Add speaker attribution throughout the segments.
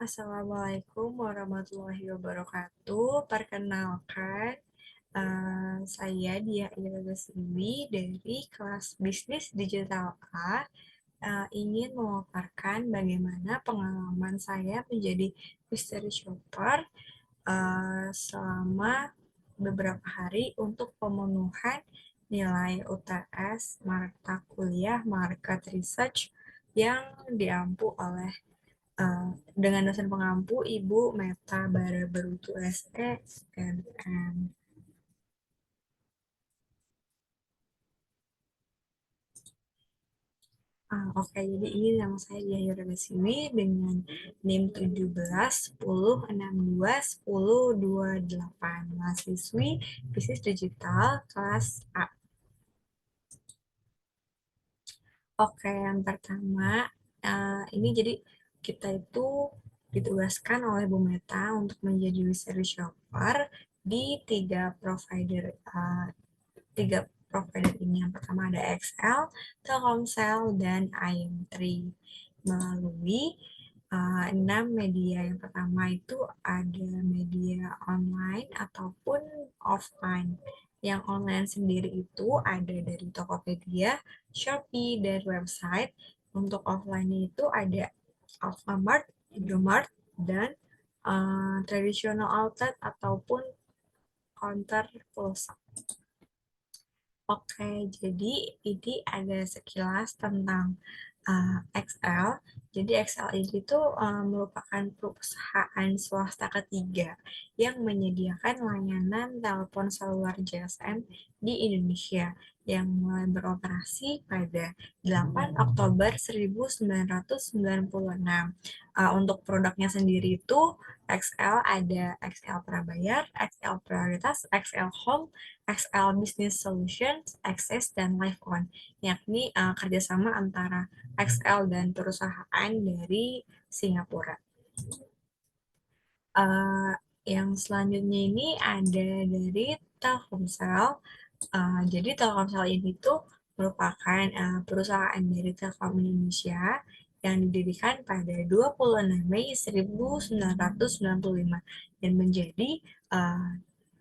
Speaker 1: Assalamualaikum warahmatullahi wabarakatuh. Perkenalkan, saya Dia Irigasimi dari kelas Bisnis Digital A, ingin memaparkan bagaimana pengalaman saya menjadi mystery shopper selama beberapa hari untuk pemenuhan nilai UTS mata kuliah Market Research yang diampu oleh uh, dengan dosen pengampu Ibu Meta Bara Berutu SE MM. Oke, jadi ini nama saya Yahya di sini dengan NIM 17 10 62 10 28, mahasiswi bisnis digital kelas A. Oke, yang pertama, ini jadi kita itu ditugaskan oleh Bu Meta untuk menjadi research shopper di tiga provider ini. Yang pertama ada XL, Telkomsel, dan IM3 melalui 6 media. Yang pertama itu ada media online ataupun offline. Yang online sendiri itu ada dari Tokopedia, Shopee, dan website. Untuk offline itu ada Alfamart, Indomart, dan traditional outlet ataupun counter pulsa. Oke, jadi ini ada sekilas tentang XL. Jadi XL ini tuh merupakan perusahaan swasta ketiga yang menyediakan layanan telepon seluler GSM di Indonesia yang mulai beroperasi pada 8 Oktober 1996. Untuk produknya sendiri itu XL ada XL Prabayar, XL Prioritas, XL Home, XL Business Solutions, Access, dan Live On, yakni kerjasama antara XL dan perusahaan dari Singapura. Uh, yang selanjutnya ini ada dari Telkomsel. Jadi Telkomsel ini tuh merupakan perusahaan dari Telkom Indonesia yang didirikan pada 26 Mei 1995 dan menjadi uh,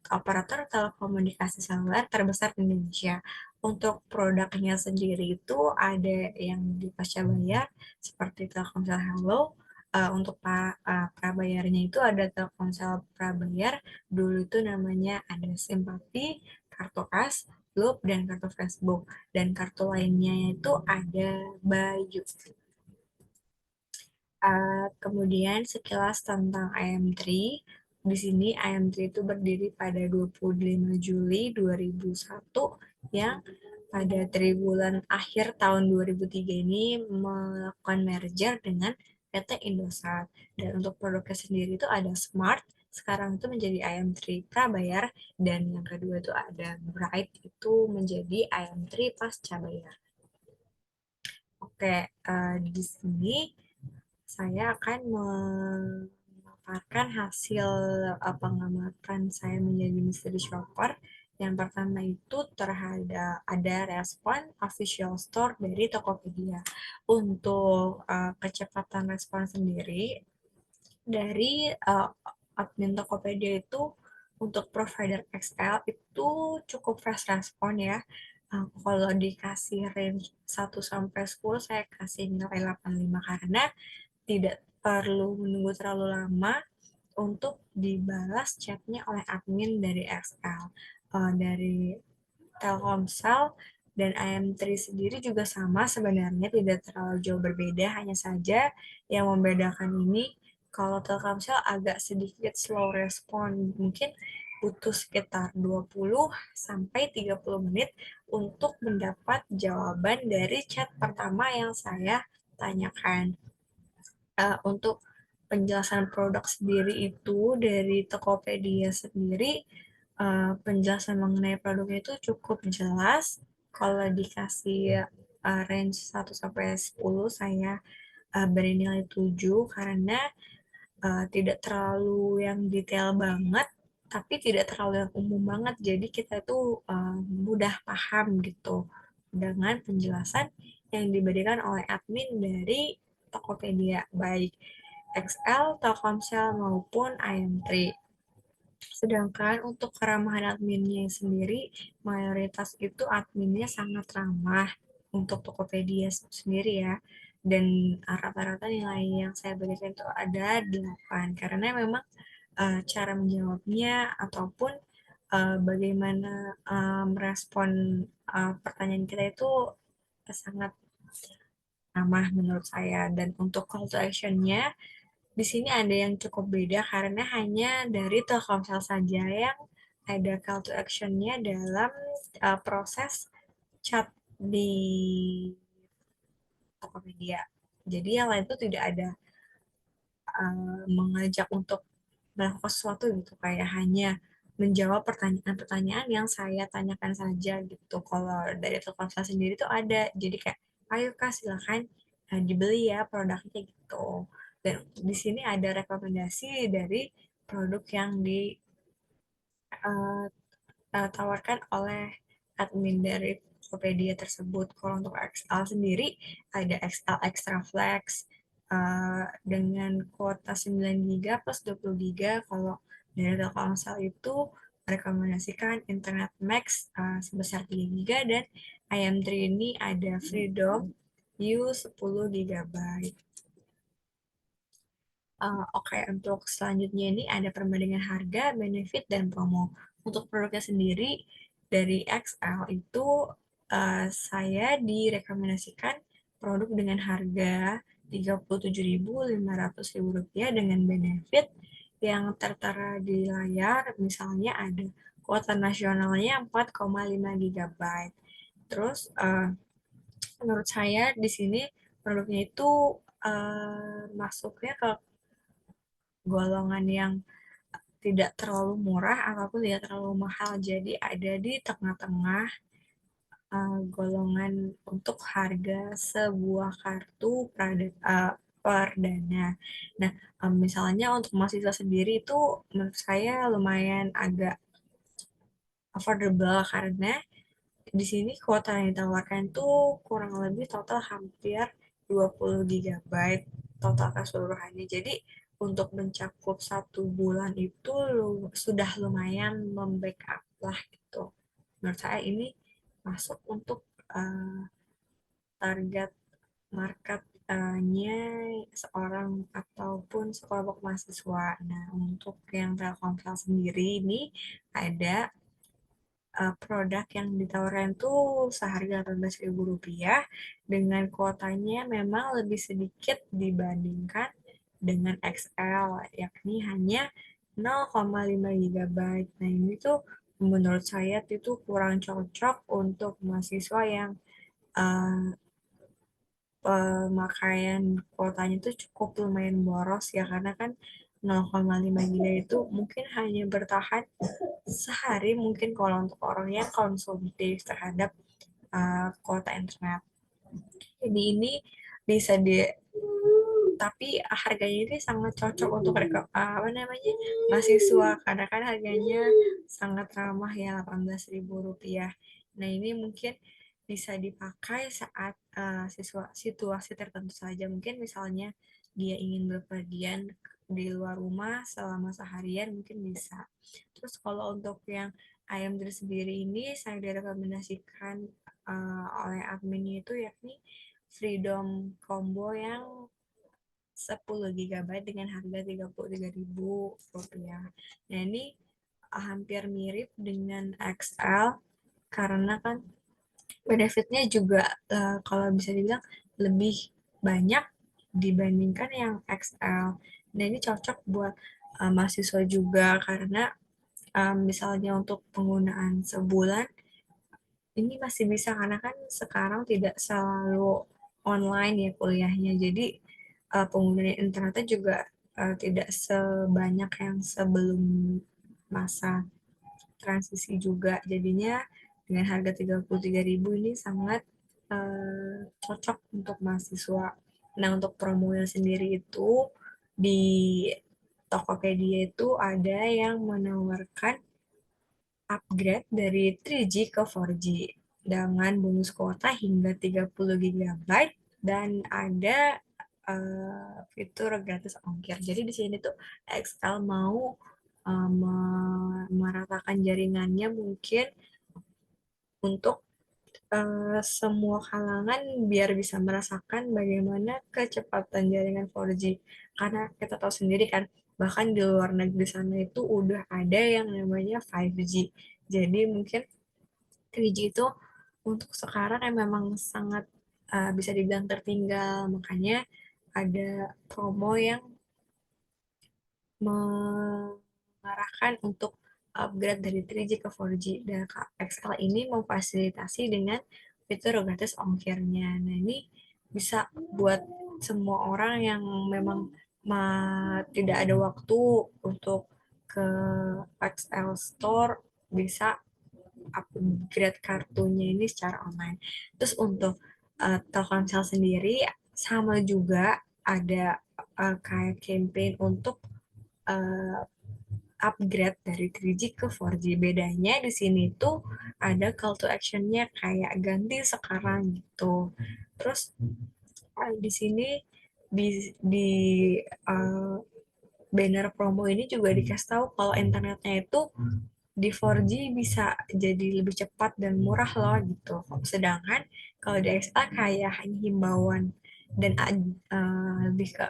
Speaker 1: operator telekomunikasi seluler terbesar di Indonesia. Untuk produknya sendiri itu ada yang di pasca bayar seperti Telkomsel Hello. Untuk prabayarnya itu ada Telkomsel Prabayar, dulu itu namanya ada Simpati, kartu As, Loop, dan kartu Facebook. Dan kartu lainnya itu ada Bayu. Kemudian sekilas tentang IM3. Di sini IM3 itu berdiri pada 25 Juli 2001 yang pada triwulan akhir tahun 2003 ini melakukan merger dengan PT Indosat. Dan untuk produknya sendiri itu ada Smart, sekarang itu menjadi IM3 Prabayar, dan yang kedua itu ada Bright, itu menjadi IM3 Pasca Bayar. Oke, di sini saya akan memaparkan hasil pengamatan saya menjadi mystery shopper. Yang pertama itu terhadap ada respon official store dari Tokopedia. Untuk kecepatan respon sendiri dari admin Tokopedia itu untuk provider XL itu cukup fast respon ya. Kalau dikasih range 1 sampai 10, saya kasih nilai 85 karena tidak perlu menunggu terlalu lama untuk dibalas chatnya oleh admin dari XL. Dari Telkomsel dan IM3 sendiri juga sama sebenarnya, tidak terlalu jauh berbeda, hanya saja yang membedakan ini kalau Telkomsel agak sedikit slow respon, mungkin butuh sekitar 20 sampai 30 menit untuk mendapat jawaban dari chat pertama yang saya tanyakan. Untuk penjelasan produk sendiri itu dari Tokopedia sendiri, penjelasan mengenai produknya itu cukup jelas. Kalau dikasih range 1 sampai 10, saya beri nilai 7 karena tidak terlalu yang detail banget, tapi tidak terlalu yang umum banget. Jadi kita tuh mudah paham gitu dengan penjelasan yang diberikan oleh admin dari Tokopedia, baik XL, Telkomsel maupun IM3. Sedangkan untuk keramahan adminnya sendiri, mayoritas itu adminnya sangat ramah untuk Tokopedia sendiri ya. Dan rata-rata nilai yang saya berikan itu ada 8. Karena memang cara menjawabnya ataupun bagaimana merespon pertanyaan kita itu sangat ramah menurut saya. Dan untuk call to action-nya, di sini ada yang cukup beda karena hanya dari Telkomsel saja yang ada call to action-nya dalam proses chat di Tokopedia. Jadi yang lain itu tidak ada mengajak untuk melakukan sesuatu gitu, kayak hanya menjawab pertanyaan-pertanyaan yang saya tanyakan saja gitu. Kalau dari Telkomsel sendiri tuh ada, jadi kayak ayo kak silakan dibeli ya produknya gitu. Dan di sini ada rekomendasi dari produk yang ditawarkan oleh admin dari Tokopedia tersebut. Kalau untuk XL sendiri ada XL Extra Flex dengan kuota 9 GB plus 20 GB. Kalau dari Telkomsel itu merekomendasikan Internet Max sebesar 3 GB dan IM3 ini ada Freedom U 10 GB. Oke, untuk selanjutnya ini ada perbandingan harga, benefit, dan promo. Untuk produknya sendiri, dari XL itu saya direkomendasikan produk dengan harga Rp37.500 dengan benefit yang tertera di layar, misalnya ada kuota nasionalnya 4,5 GB. Terus, menurut saya di sini produknya itu masuknya ke golongan yang tidak terlalu murah ataupun tidak terlalu mahal. Jadi ada di tengah-tengah golongan untuk harga sebuah kartu perdana. Nah, misalnya untuk mahasiswa sendiri itu menurut saya lumayan agak affordable karena di sini kuota yang ditawarkan tuh kurang lebih total hampir 20 GB total keseluruhannya. Jadi untuk mencakup 1 bulan itu sudah lumayan membackup lah gitu. Menurut saya ini masuk untuk uh, target marketnya seorang ataupun sekelompok mahasiswa. Nah, untuk yang Telkomsel sendiri ini ada produk yang ditawarkan tuh seharga Rp18.000 dengan kuotanya memang lebih sedikit dibandingkan dengan XL, yakni hanya 0,5 GB. Nah, ini tuh menurut saya itu kurang cocok untuk mahasiswa yang uh, pemakaian kuotanya itu cukup lumayan boros ya, karena kan 0,5 GB itu mungkin hanya bertahan sehari, mungkin kalau untuk orang yang konsumtif terhadap kuota internet. Jadi ini bisa tapi harganya ini sangat cocok untuk apa namanya mahasiswa karena kan harganya sangat ramah ya, Rp18.000. Nah, ini mungkin bisa dipakai saat situasi tertentu saja. Mungkin misalnya dia ingin berpergian di luar rumah selama seharian mungkin bisa. Terus kalau untuk yang ayam sendiri ini saya direkomendasikan oleh adminnya itu yakni Freedom Combo yang 10 GB dengan harga Rp33.000. Nah, ini hampir mirip dengan XL karena kan benefitnya juga kalau bisa dibilang lebih banyak dibandingkan yang XL. Nah, ini cocok buat mahasiswa juga karena misalnya untuk penggunaan sebulan ini masih bisa karena kan sekarang tidak selalu online ya kuliahnya. Jadi penggunaan internetnya juga tidak sebanyak yang sebelum masa transisi juga. Jadinya dengan harga Rp33.000 ini sangat cocok untuk mahasiswa. Nah, untuk promonya sendiri itu di Tokopedia itu ada yang menawarkan upgrade dari 3G ke 4G dengan bonus kuota hingga 30 GB dan ada fitur gratis ongkir. Jadi di sini tuh XL mau meratakan jaringannya mungkin untuk semua kalangan biar bisa merasakan bagaimana kecepatan jaringan 4G. Karena kita tahu sendiri kan, bahkan di luar negeri sana itu udah ada yang namanya 5G. Jadi mungkin 3G itu untuk sekarang yang memang sangat bisa dibilang tertinggal. Makanya ada promo yang mengarahkan untuk upgrade dari 3G ke 4G. Dan XL ini memfasilitasi dengan fitur gratis ongkirnya. Nah, ini bisa buat semua orang yang memang tidak ada waktu untuk ke XL Store bisa upgrade kartunya ini secara online. Terus untuk Telkomsel sendiri sama juga ada kayak campaign untuk uh, upgrade dari 3G ke 4G. Bedanya di sini tuh ada call to action-nya kayak ganti sekarang gitu. Terus di sini di uh, banner promo ini juga dikasih tahu kalau internetnya itu di 4G bisa jadi lebih cepat dan murah loh gitu. Sedangkan kalau di XA kayak hanya himbauan dan lebih ke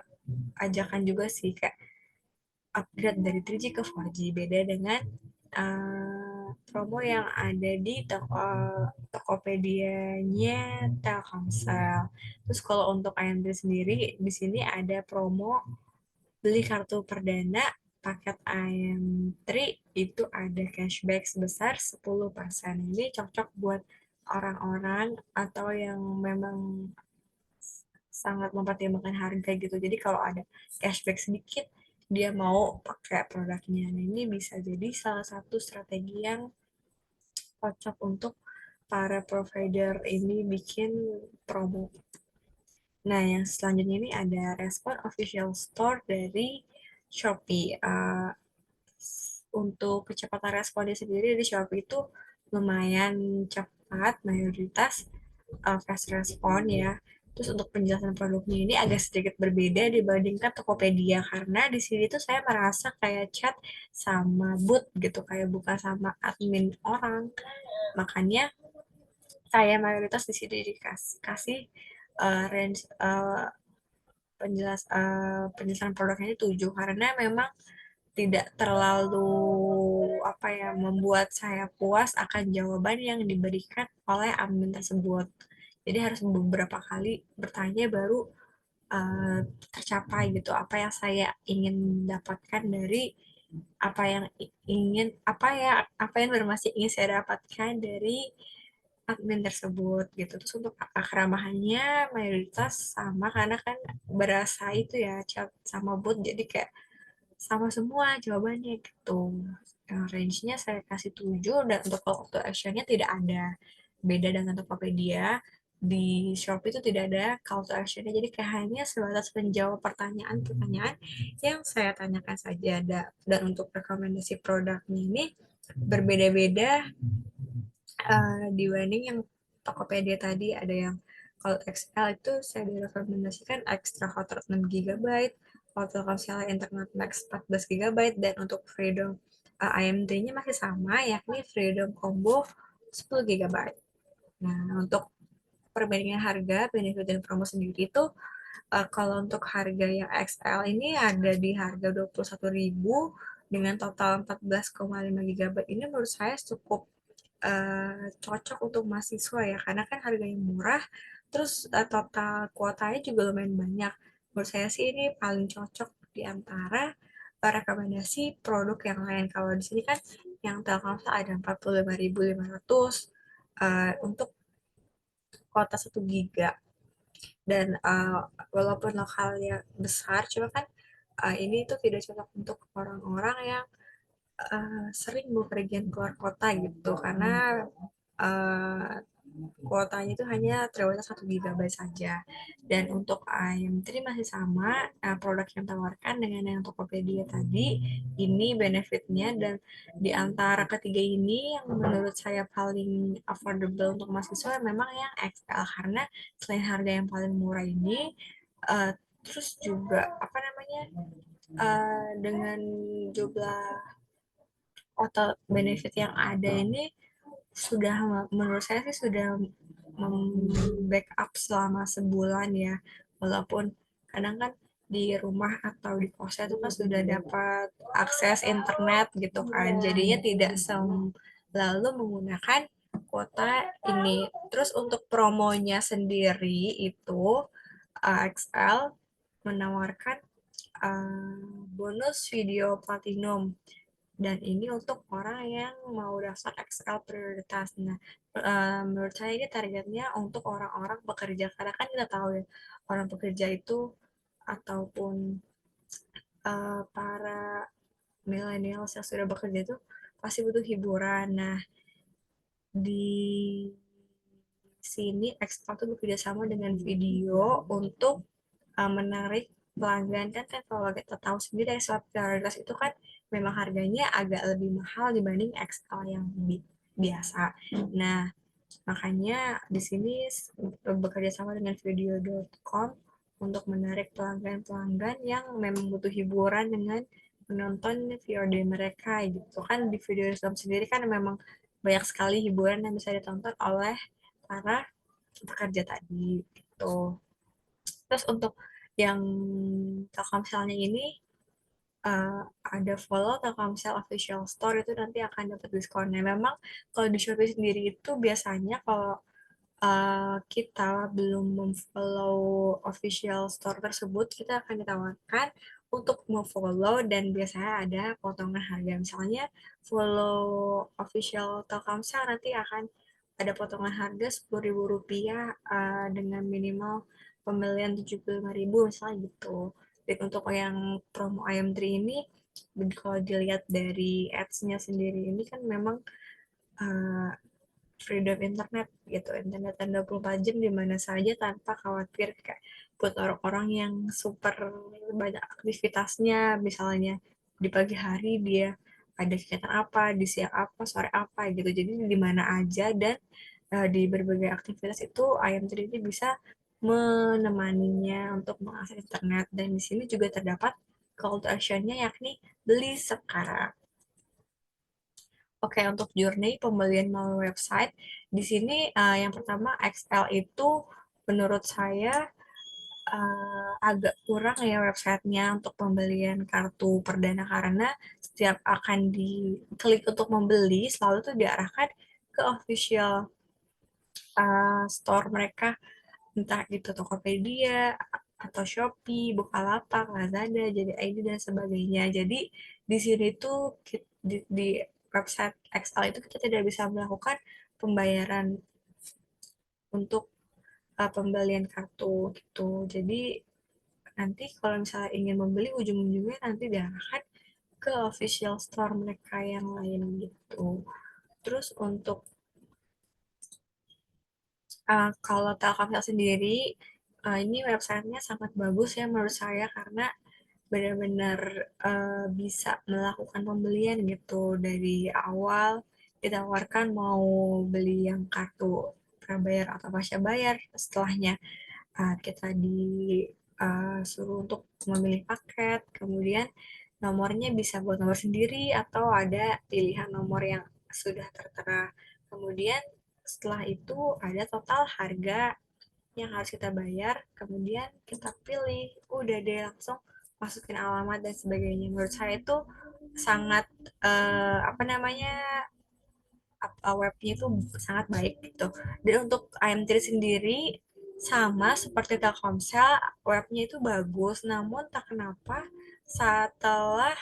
Speaker 1: ajakan juga sih kayak upgrade dari 3G ke 4G. Beda dengan promo yang ada di Tokopedia-nya Telkomsel. Terus kalau untuk AMD sendiri, di sini ada promo beli kartu perdana paket IM3 itu ada cashback sebesar 10%. Ini cocok buat orang-orang atau yang memang sangat mempertimbangkan harga gitu. Jadi kalau ada cashback sedikit, dia mau pakai produknya. Nah, ini bisa jadi salah satu strategi yang cocok untuk para provider ini bikin promo. Nah, yang selanjutnya ini ada respon official store dari Shopee. Untuk kecepatan responnya sendiri di Shopee itu lumayan cepat, mayoritas fast respon ya. Terus untuk penjelasan produknya ini agak sedikit berbeda dibandingkan Tokopedia karena di sini tuh saya merasa kayak chat sama bot gitu, kayak bukan sama admin orang. Makanya saya mayoritas di sini dikasih range penjelasan produknya itu 7 karena memang tidak terlalu apa ya membuat saya puas akan jawaban yang diberikan oleh admin tersebut. Jadi harus beberapa kali bertanya baru tercapai gitu apa yang saya ingin dapatkan dari apa yang bermasih ingin saya dapatkan dari admin tersebut gitu. Terus untuk keramahannya mayoritas sama karena kan berasa itu ya chat sama bot jadi kayak sama semua jawabannya gitu. Range-nya saya kasih 7 dan untuk call to action-nya tidak ada. Beda dengan Tokopedia, di Shopee itu tidak ada call to action-nya, jadi kayak hanya sebatas menjawab pertanyaan-pertanyaan yang saya tanyakan saja. Dan untuk rekomendasi produknya ini berbeda-beda dibanding yang Tokopedia tadi. Ada yang kalau XL itu saya direkomendasikan extra hot 6 GB, kalau Telkomsel Internet Max 14 GB, dan untuk Freedom AMD-nya masih sama, yakni Freedom Combo 10 GB. Nah, untuk perbandingan harga, benefit dan promo sendiri itu kalau untuk harga yang XL ini ada di harga 21.000 dengan total 14,5 GB. Ini menurut saya cukup cocok untuk mahasiswa ya karena kan harganya murah terus total kuotanya juga lumayan banyak. Menurut saya sih ini paling cocok di antara rekomendasi produk yang lain. Kalau di sini kan yang Telkomsel ada 45.500 untuk kuota 1 GB, dan walaupun lokalnya besar cuma kan ini tuh tidak cocok untuk orang-orang yang sering bepergian keluar kota gitu karena uh, kuotanya itu hanya terbatas 1 GB saja. Dan untuk IM3 masih sama, produk yang ditawarkan dengan yang Tokopedia tadi, ini benefitnya dan di antara ketiga ini yang menurut saya paling affordable untuk mahasiswa memang yang XL karena selain harga yang paling murah ini, Terus juga apa namanya, dengan jumlah atau benefit yang ada ini sudah, menurut saya sih sudah membackup selama sebulan ya, walaupun kadang kan di rumah atau di kosnya itu kan sudah dapat akses internet gitu kan, jadinya tidak selalu menggunakan kuota ini. Terus untuk promonya sendiri itu XL menawarkan bonus video platinum, dan ini untuk orang yang mau daftar XL prioritas. Nah, menurut saya ini targetnya untuk orang-orang pekerja, karena kan kita tahu ya, orang pekerja itu ataupun para milenial yang sudah bekerja itu pasti butuh hiburan. Nah, di sini XL tuh bekerja sama dengan video untuk menarik pelanggan. Kan kalau kita tahu sendiri XL prioritas itu kan memang harganya agak lebih mahal dibanding XL yang biasa. Nah, makanya di sini bekerja sama dengan video.com untuk menarik pelanggan-pelanggan yang memang butuh hiburan dengan menonton VOD mereka gitu kan. Di video.com sendiri kan memang banyak sekali hiburan yang bisa ditonton oleh para pekerja tadi gitu. Terus untuk yang Telkomselnya ini, ada follow Telkomsel official store itu nanti akan dapat diskonnya. Memang kalau di Shopee sendiri itu biasanya kalau kita belum memfollow official store tersebut, kita akan ditawarkan untuk memfollow dan biasanya ada potongan harga. Misalnya follow official Telkomsel nanti akan ada potongan harga Rp10.000 dengan minimal pembelian 75.000 misalnya gitu. Dan untuk yang promo ayam 3 ini, kalau dilihat dari ads-nya sendiri ini kan memang uh, freedom internet gitu, internet yang 24 jam di mana saja tanpa khawatir kayak buat orang-orang yang super banyak aktivitasnya, misalnya di pagi hari dia ada kegiatan apa, di siang apa, sore apa gitu, jadi di mana aja dan di berbagai aktivitas itu ayam teri ini bisa menemaninya untuk mengakses internet. Dan di sini juga terdapat call to action-nya, yakni beli sekarang. Oke, untuk journey pembelian melalui website, di sini yang pertama XL itu menurut saya agak kurang ya websitenya untuk pembelian kartu perdana, karena setiap akan diklik untuk membeli selalu tuh diarahkan ke official store mereka, entah itu Tokopedia atau Shopee, Bukalapak, Lazada, Jadi ID dan sebagainya. Jadi di sini tuh di website XL itu kita tidak bisa melakukan pembayaran untuk pembelian kartu gitu. Jadi nanti kalau misalnya ingin membeli, ujung-ujungnya nanti diarahkan ke official store mereka yang lain gitu. Terus untuk kalau Telkomsel sendiri, ini websitenya sangat bagus ya menurut saya, karena benar-benar bisa melakukan pembelian gitu dari awal, ditawarkan mau beli yang kartu prabayar atau pasca bayar, setelahnya kita disuruh untuk memilih paket, kemudian nomornya bisa buat nomor sendiri atau ada pilihan nomor yang sudah tertera. Kemudian setelah itu ada total harga yang harus kita bayar, kemudian kita pilih, udah deh langsung masukin alamat dan sebagainya. Menurut saya itu sangat apa namanya, webnya itu sangat baik gitu. Dan untuk IM3 sendiri sama seperti Telkomsel, webnya itu bagus, namun tak kenapa setelah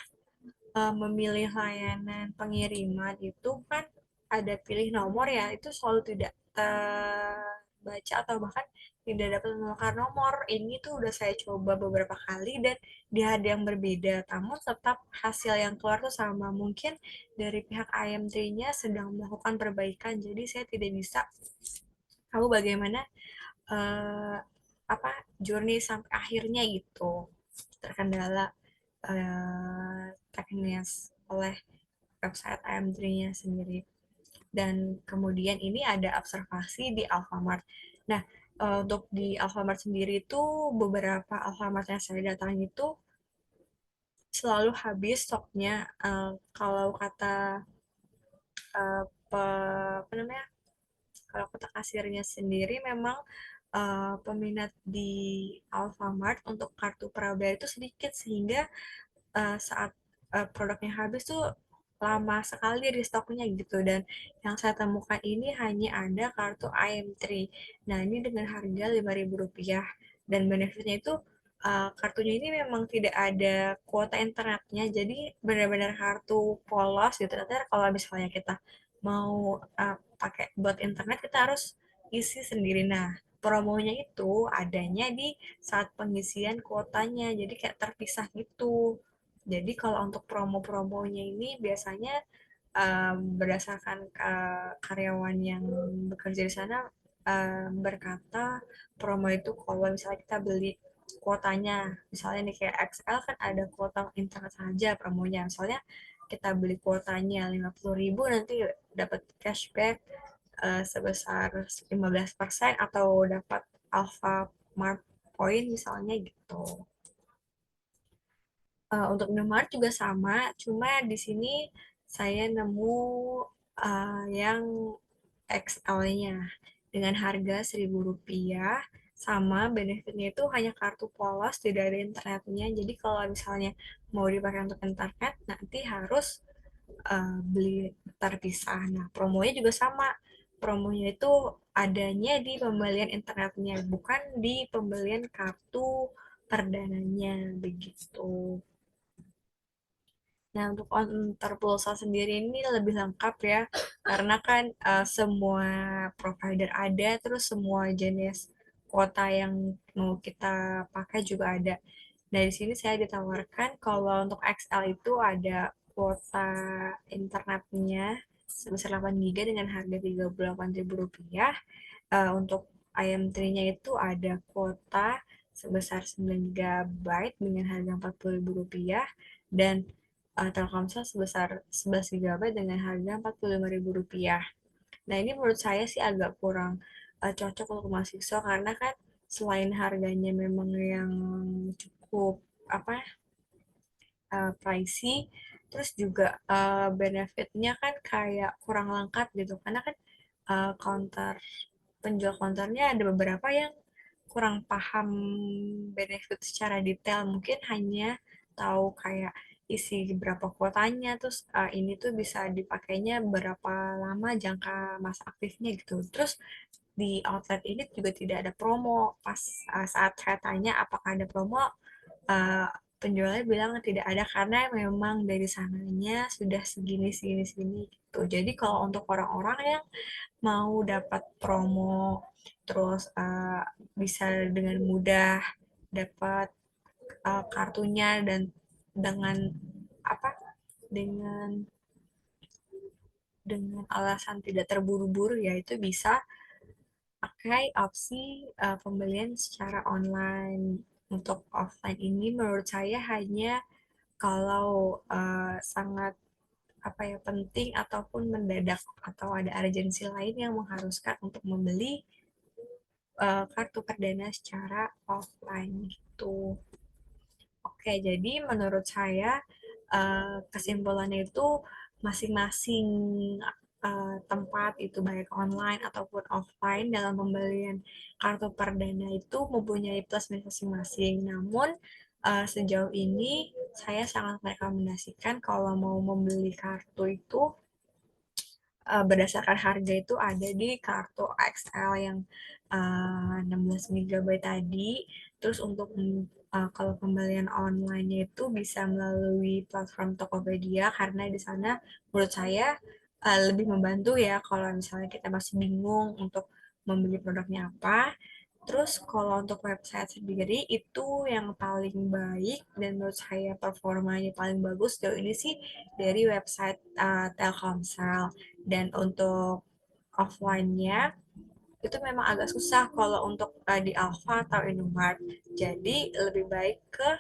Speaker 1: memilih layanan pengiriman itu kan ada pilih nomor ya, itu selalu tidak terbaca atau bahkan tidak dapat menemukan nomor. Ini tuh udah saya coba beberapa kali dan di hari yang berbeda, namun tetap hasil yang keluar tuh sama. Mungkin dari pihak IMT-nya sedang melakukan perbaikan, jadi saya tidak bisa tahu bagaimana uh, apa journey sampai akhirnya gitu, terkendala teknis oleh website IM3-nya sendiri. Dan kemudian ini ada observasi di Alfamart. Nah, Untuk di Alfamart sendiri itu beberapa Alfamart yang saya datangi itu selalu habis stoknya. Kalau kata eh, apa namanya, kalau kata kasirnya sendiri memang peminat di Alfamart untuk kartu Prabayar itu sedikit sehingga saat produknya habis tuh lama sekali di stoknya gitu, dan yang saya temukan ini hanya ada kartu IM3. Nah, ini dengan harga Rp5.000 dan benefitnya itu kartunya ini memang tidak ada kuota internetnya, jadi benar-benar kartu polos gitu. Nanti kalau misalnya kita mau pakai buat internet kita harus isi sendiri. Nah, promonya itu adanya di saat pengisian kuotanya, jadi kayak terpisah gitu. Jadi kalau untuk promo-promonya ini biasanya berdasarkan karyawan yang bekerja di sana berkata promo itu kalau misalnya kita beli kuotanya, misalnya nih kayak XL kan ada kuota internet saja promonya, misalnya kita beli kuotanya 50.000 nanti dapat cashback sebesar 15% atau dapat Alpha Mart Point misalnya gitu. Untuk Indomaret juga sama, cuma di sini saya nemu yang XL-nya dengan harga Rp1.000, sama benefitnya itu hanya kartu polos, tidak ada internetnya. Jadi kalau misalnya mau dipakai untuk internet, nanti harus beli terpisah. Nah, promonya juga sama. Promonya itu adanya di pembelian internetnya, bukan di pembelian kartu perdananya, begitu. Nah, untuk antar pulsa sendiri ini lebih lengkap ya, karena kan semua provider ada, terus semua jenis kuota yang mau kita pakai juga ada. Nah, di sini saya ditawarkan kalau untuk XL itu ada kuota internetnya sebesar 8 GB dengan harga Rp38.000. Untuk IM3-nya itu ada kuota sebesar 9 GB dengan harga Rp40.000, dan Telkomsel sebesar 11 GB dengan harga Rp45.000. Nah, ini menurut saya sih agak kurang cocok untuk mahasiswa, karena kan selain harganya memang yang cukup apa pricey, terus juga benefitnya kan kayak kurang lengkap gitu, karena kan counter penjual counternya ada beberapa yang kurang paham benefit secara detail, mungkin hanya tahu kayak isi berapa kuotanya, terus ini tuh bisa dipakainya berapa lama jangka masa aktifnya gitu. Terus di outlet ini juga tidak ada promo. Pas saat saya tanya apakah ada promo, uh, penjualnya bilang tidak ada karena memang dari sananya sudah segini segini segini gitu. Jadi kalau untuk orang-orang yang mau dapat promo, terus bisa dengan mudah dapat kartunya, dan dengan apa, dengan alasan tidak terburu-buru, ya itu bisa pakai opsi pembelian secara online. Untuk offline ini menurut saya hanya kalau sangat apa ya penting ataupun mendadak atau ada urgensi lain yang mengharuskan untuk membeli kartu perdana secara offline gitu. Oke, jadi menurut saya kesimpulannya itu masing-masing tempat itu baik online ataupun offline dalam pembelian kartu perdana itu mempunyai plus minus masing-masing. Namun sejauh ini saya sangat merekomendasikan kalau mau membeli kartu itu berdasarkan harga itu ada di kartu XL yang 16 GB tadi. Terus untuk kalau pembelian online itu bisa melalui platform Tokopedia, karena di sana menurut saya lebih membantu ya kalau misalnya kita masih bingung untuk membeli produknya apa. Terus kalau untuk website sendiri itu yang paling baik dan menurut saya performanya paling bagus sejauh ini sih dari website Telkomsel. Dan untuk offline-nya itu memang agak susah kalau untuk di Alfa atau Indomart. Jadi lebih baik ke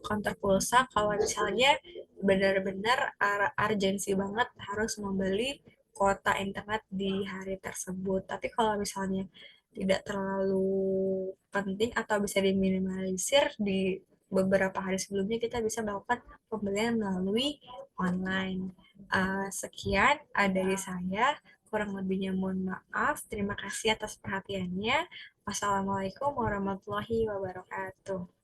Speaker 1: counter pulsa kalau misalnya benar-benar urgensi banget harus membeli kuota internet di hari tersebut. Tapi kalau misalnya tidak terlalu penting atau bisa diminimalisir di beberapa hari sebelumnya kita bisa melakukan pembelian melalui online. Sekian dari saya, kurang lebihnya mohon maaf. Terima kasih atas perhatiannya. Wassalamualaikum warahmatullahi wabarakatuh.